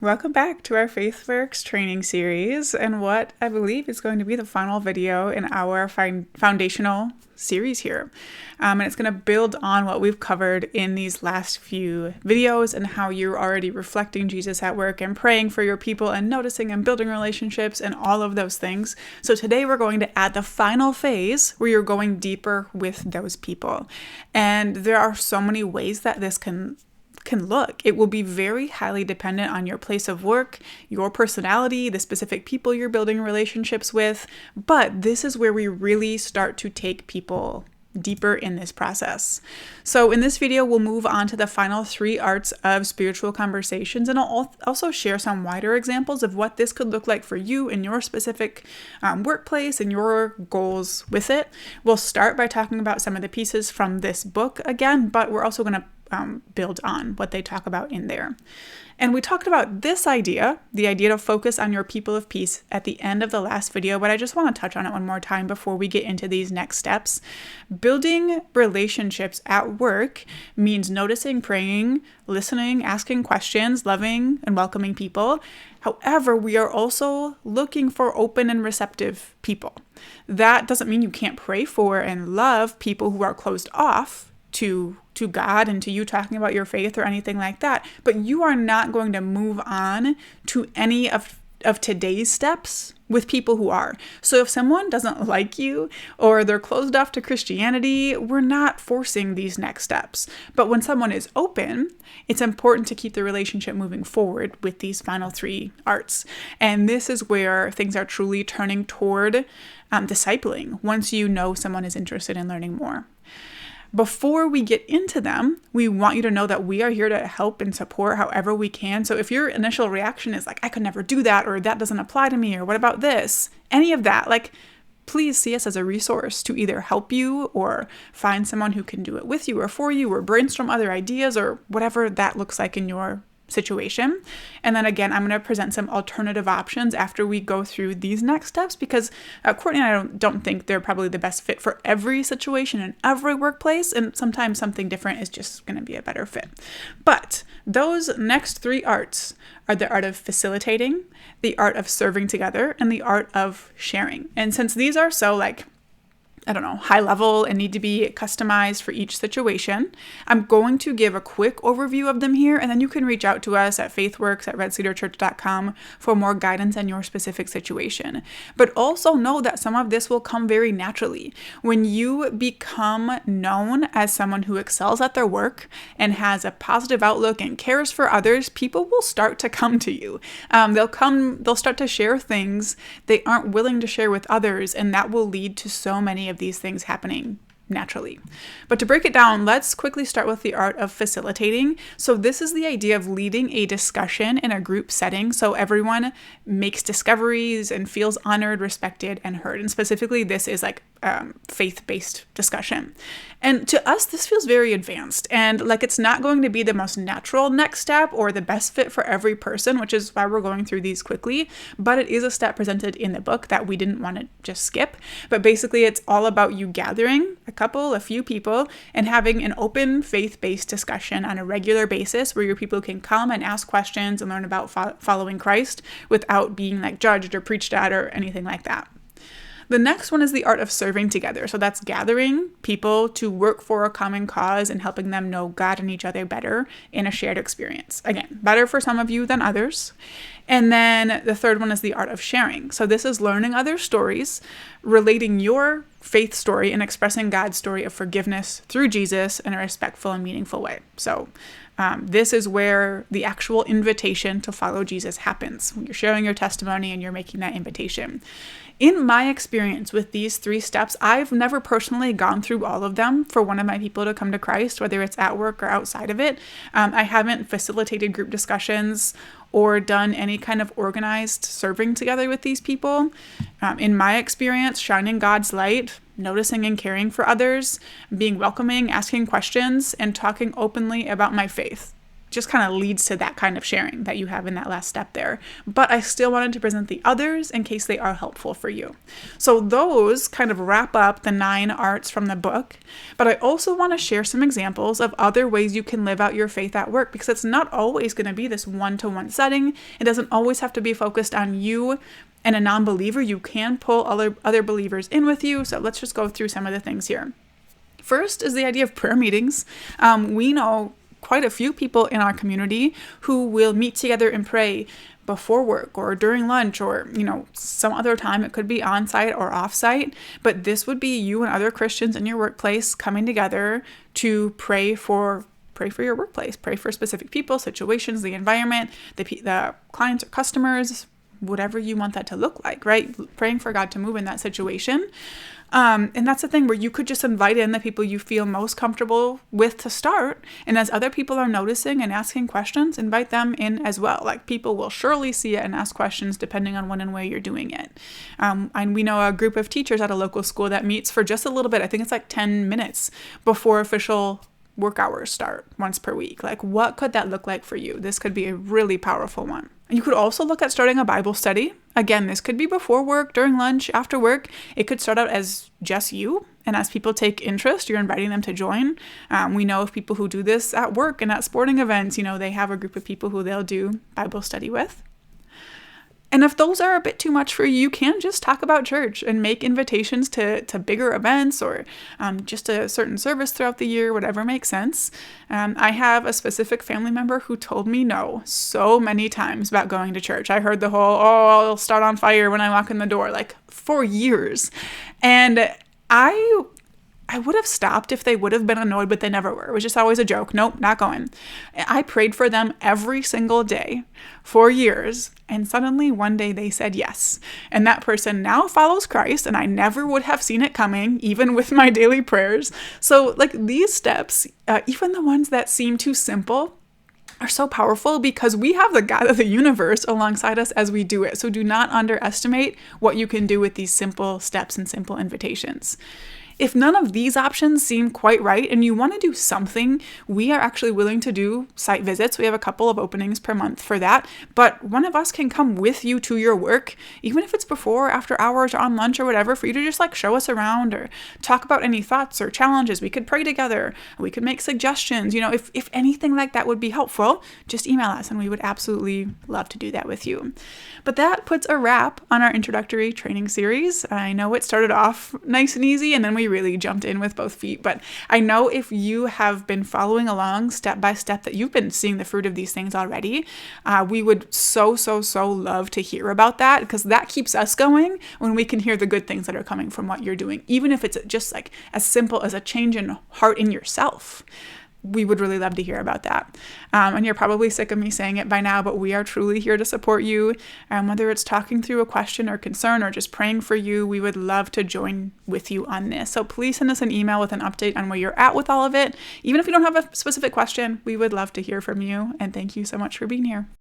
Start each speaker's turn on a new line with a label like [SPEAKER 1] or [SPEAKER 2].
[SPEAKER 1] Welcome back to our FaithWorks training series and what I believe is going to be the final video in our foundational series here. And it's going to build on what we've covered in these last few videos and how you're already reflecting Jesus at work and praying for your people and noticing and building relationships and all of those things. So today we're going to add the final phase where you're going deeper with those people. And there are so many ways that this can look. It will be very highly dependent on your place of work, your personality, the specific people you're building relationships with. But this is where we really start to take people deeper in this process. So in this video, we'll move on to the final 3 arts of spiritual conversations, and I'll also share some wider examples of what this could look like for you in your specific workplace and your goals with it. We'll start by talking about some of the pieces from this book again, but we're also going to build on what they talk about in there. And we talked about this idea, the idea to focus on your people of peace at the end of the last video, but I just want to touch on it one more time before we get into these next steps. Building relationships at work means noticing, praying, listening, asking questions, loving and welcoming people. However, we are also looking for open and receptive people. That doesn't mean you can't pray for and love people who are closed off to God and to you talking about your faith or anything like that, but you are not going to move on to any of today's steps with people who are. So if someone doesn't like you or they're closed off to Christianity, we're not forcing these next steps. But when someone is open, it's important to keep the relationship moving forward with these final 3 arts. And this is where things are truly turning toward discipling once you know someone is interested in learning more. Before we get into them, we want you to know that we are here to help and support however we can. So if your initial reaction is like, I could never do that, or that doesn't apply to me, or what about this? Any of that, please see us as a resource to either help you or find someone who can do it with you or for you, or brainstorm other ideas or whatever that looks like in your situation. And then again, I'm going to present some alternative options after we go through these next steps, because Courtney and I don't think they're probably the best fit for every situation in every workplace, and sometimes something different is just going to be a better fit. But those next 3 arts are the art of facilitating, the art of serving together, and the art of sharing. And since these are so high level and need to be customized for each situation, I'm going to give a quick overview of them here, and then you can reach out to us at FaithWorks@redcedarchurch.com for more guidance on your specific situation. But also know that some of this will come very naturally. When you become known as someone who excels at their work and has a positive outlook and cares for others, people will start to come to you. They'll start to share things they aren't willing to share with others, and that will lead to so many of these things happening naturally. But to break it down, let's quickly start with the art of facilitating. So this is the idea of leading a discussion in a group setting so everyone makes discoveries and feels honored, respected, and heard. And specifically, this is faith-based discussion. And to us, this feels very advanced and like it's not going to be the most natural next step or the best fit for every person, which is why we're going through these quickly. But it is a step presented in the book that we didn't want to just skip. But basically, it's all about you gathering a few people and having an open faith-based discussion on a regular basis where your people can come and ask questions and learn about following Christ without being judged or preached at or anything like that. The next one is the art of serving together. So that's gathering people to work for a common cause and helping them know God and each other better in a shared experience. Again, better for some of you than others. And then the third one is the art of sharing. So this is learning other stories, relating your faith story and expressing God's story of forgiveness through Jesus in a respectful and meaningful way. So this is where the actual invitation to follow Jesus happens. When you're sharing your testimony and you're making that invitation. In my experience with these 3 steps, I've never personally gone through all of them for one of my people to come to Christ, whether it's at work or outside of it. I haven't facilitated group discussions or done any kind of organized serving together with these people. In my experience, shining God's light, noticing and caring for others, being welcoming, asking questions, and talking openly about my faith just kind of leads to that kind of sharing that you have in that last step there. But I still wanted to present the others in case they are helpful for you. So those kind of wrap up the 9 arts from the book. But I also want to share some examples of other ways you can live out your faith at work, because it's not always going to be this one-to-one setting. It doesn't always have to be focused on you and a non-believer. You can pull other believers in with you. So let's just go through some of the things here. First is the idea of prayer meetings. We know quite a few people in our community who will meet together and pray before work or during lunch or, some other time. It could be on-site or off-site, but this would be you and other Christians in your workplace coming together to pray for your workplace, pray for specific people, situations, the environment, the clients or customers, whatever you want that to look like, right? Praying for God to move in that situation. And that's the thing where you could just invite in the people you feel most comfortable with to start. And as other people are noticing and asking questions, invite them in as well. Like, people will surely see it and ask questions depending on when and where you're doing it. And we know a group of teachers at a local school that meets for just a little bit. I think it's like 10 minutes before official work hours start once per week. Like, what could that look like for you? This could be a really powerful one. You could also look at starting a Bible study. Again, this could be before work, during lunch, after work. It could start out as just you. And as people take interest, you're inviting them to join. We know of people who do this at work and at sporting events. They have a group of people who they'll do Bible study with. And if those are a bit too much for you, you can just talk about church and make invitations to bigger events or just a certain service throughout the year, whatever makes sense. I have a specific family member who told me no so many times about going to church. I heard the whole, I'll start on fire when I walk in the door, like for years. And I would have stopped if they would have been annoyed, but they never were. It was just always a joke. Nope, not going. I prayed for them every single day for years. And suddenly one day they said yes. And that person now follows Christ. And I never would have seen it coming, even with my daily prayers. So like these steps, even the ones that seem too simple, are so powerful because we have the God of the universe alongside us as we do it. So do not underestimate what you can do with these simple steps and simple invitations. If none of these options seem quite right and you want to do something, we are actually willing to do site visits. We have a couple of openings per month for that, but one of us can come with you to your work, even if it's before or after hours or on lunch or whatever, for you to just like show us around or talk about any thoughts or challenges. We could pray together. We could make suggestions. If anything like that would be helpful, just email us and we would absolutely love to do that with you. But that puts a wrap on our introductory training series. I know it started off nice and easy and then we really jumped in with both feet, but I know if you have been following along step by step that you've been seeing the fruit of these things already. We would so love to hear about that, because that keeps us going when we can hear the good things that are coming from what you're doing, even if it's just like as simple as a change in heart in yourself. We would really love to hear about that. And you're probably sick of me saying it by now, but we are truly here to support you. Whether it's talking through a question or concern or just praying for you, we would love to join with you on this. So please send us an email with an update on where you're at with all of it. Even if you don't have a specific question, we would love to hear from you. And thank you so much for being here.